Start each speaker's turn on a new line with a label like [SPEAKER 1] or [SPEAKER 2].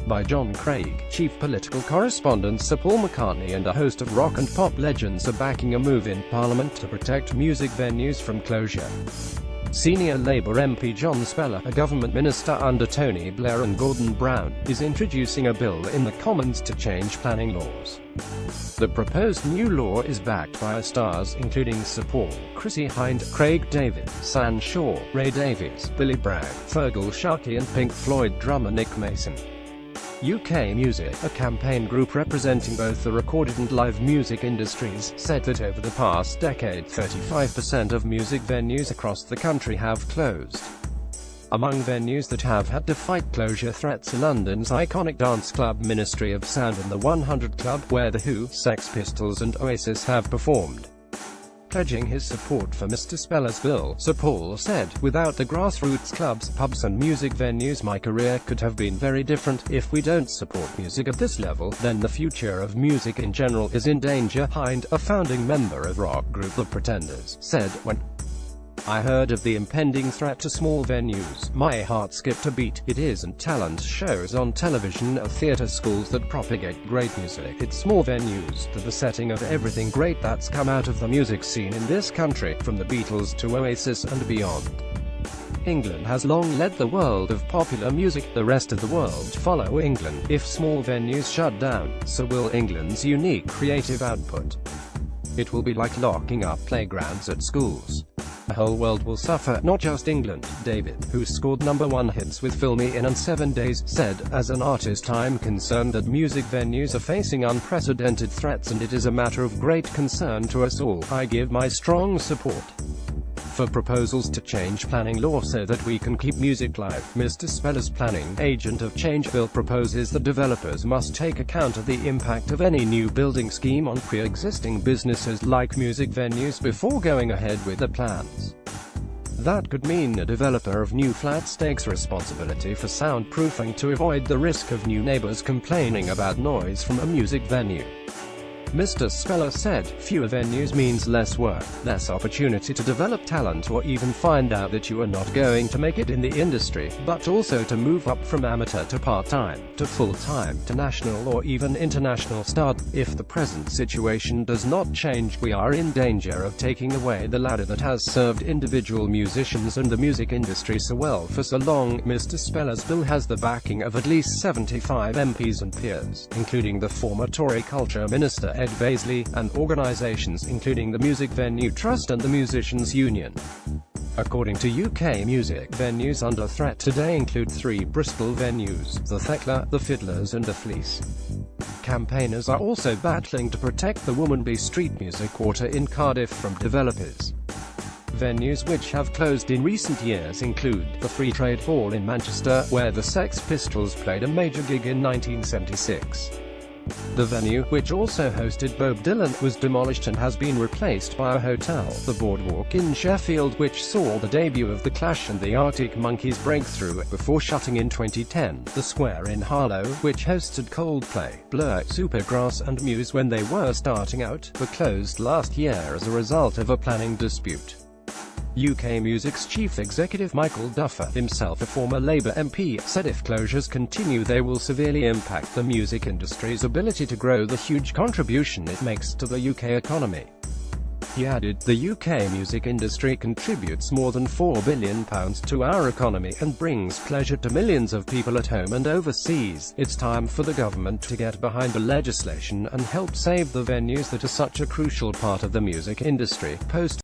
[SPEAKER 1] by Jon Craig. Chief political correspondent Sir Paul McCartney and a host of rock and pop legends are backing a move in Parliament to protect music venues from closure. Senior Labour MP John Spellar, a government minister under Tony Blair and Gordon Brown, is introducing a bill in the Commons to change planning laws. The proposed new law is backed by stars including Sir Paul, Chrissie Hynde, Craig David, San Shaw, Ray Davies, Billy Bragg, Fergal Sharkey and Pink Floyd drummer Nick Mason. UK Music, a campaign group representing both the recorded and live music industries, said that over the past decade 35% of music venues across the country have closed. Among venues that have had to fight closure threats are London's iconic dance club Ministry of Sound and the 100 Club, where The Who, Sex Pistols and Oasis have performed. Pledging his support for Mr. Spellar's bill, Sir Paul said, "Without the grassroots clubs, pubs and music venues, my career could have been very different. If we don't support music at this level, then the future of music in general is in danger." Hynde, a founding member of rock group The Pretenders, said, "When I heard of the impending threat to small venues, my heart skipped a beat. It isn't talent shows on television or theatre schools that propagate great music. It's small venues, the setting of everything great that's come out of the music scene in this country, from the Beatles to Oasis and beyond. England has long led the world of popular music. The rest of the world follow England. If small venues shut down, so will England's unique creative output. It will be like locking up playgrounds at schools. The whole world will suffer, not just England." David, who scored #1 hits with Fill Me In and 7 Days, said, "As an artist I'm concerned that music venues are facing unprecedented threats and it is a matter of great concern to us all. I give my strong support for proposals to change planning law so that we can keep music live." Mr. Spellar's planning agent of change bill proposes that developers must take account of the impact of any new building scheme on pre-existing businesses like music venues before going ahead with the plans. That could mean a developer of new flats takes responsibility for soundproofing to avoid the risk of new neighbors complaining about noise from a music venue. Mr. Spellar said, "Fewer venues means less work, less opportunity to develop talent or even find out that you are not going to make it in the industry, but also to move up from amateur to part-time, to full-time, to national or even international star. If the present situation does not change, we are in danger of taking away the ladder that has served individual musicians and the music industry so well for so long." Mr. Spellar's bill has the backing of at least 75 MPs and peers, including the former Tory Culture Minister Ed Baisley, and organisations including the Music Venue Trust and the Musicians' Union. According to UK Music, venues under threat today include 3 Bristol venues: the Thekla, the Fiddlers and the Fleece. Campaigners are also battling to protect the Womanby Street Music Quarter in Cardiff from developers. Venues which have closed in recent years include the Free Trade Hall in Manchester, where the Sex Pistols played a major gig in 1976. The venue, which also hosted Bob Dylan, was demolished and has been replaced by a hotel. The Boardwalk in Sheffield, which saw the debut of The Clash and the Arctic Monkeys breakthrough, before shutting in 2010. The Square in Harlow, which hosted Coldplay, Blur, Supergrass and Muse when they were starting out, were closed last year as a result of a planning dispute. UK Music's chief executive Michael Duffer, himself a former Labour MP, said if closures continue they will severely impact the music industry's ability to grow the huge contribution it makes to the UK economy. He added, "The UK music industry contributes more than £4 billion to our economy and brings pleasure to millions of people at home and overseas. It's time for the government to get behind the legislation and help save the venues that are such a crucial part of the music industry." Post